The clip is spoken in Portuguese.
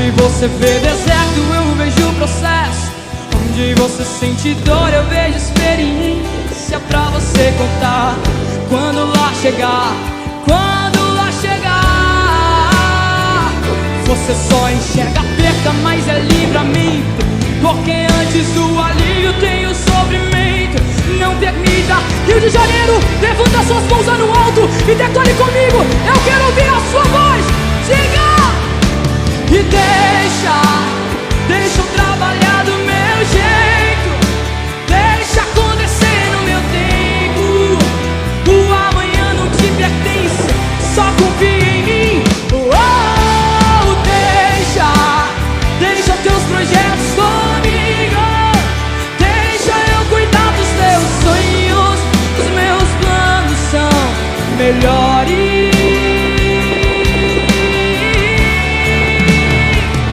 Onde você vê deserto, eu vejo processo. Onde você sente dor, eu vejo experiência pra você contar. Quando lá chegar, quando lá chegar, você só enxerga perda, mas é livramento. Porque antes do alívio tem o sofrimento. Não permita. Rio de Janeiro, levanta suas mãos lá no alto e declare comigo. Eu quero ouvir a sua voz. Diga!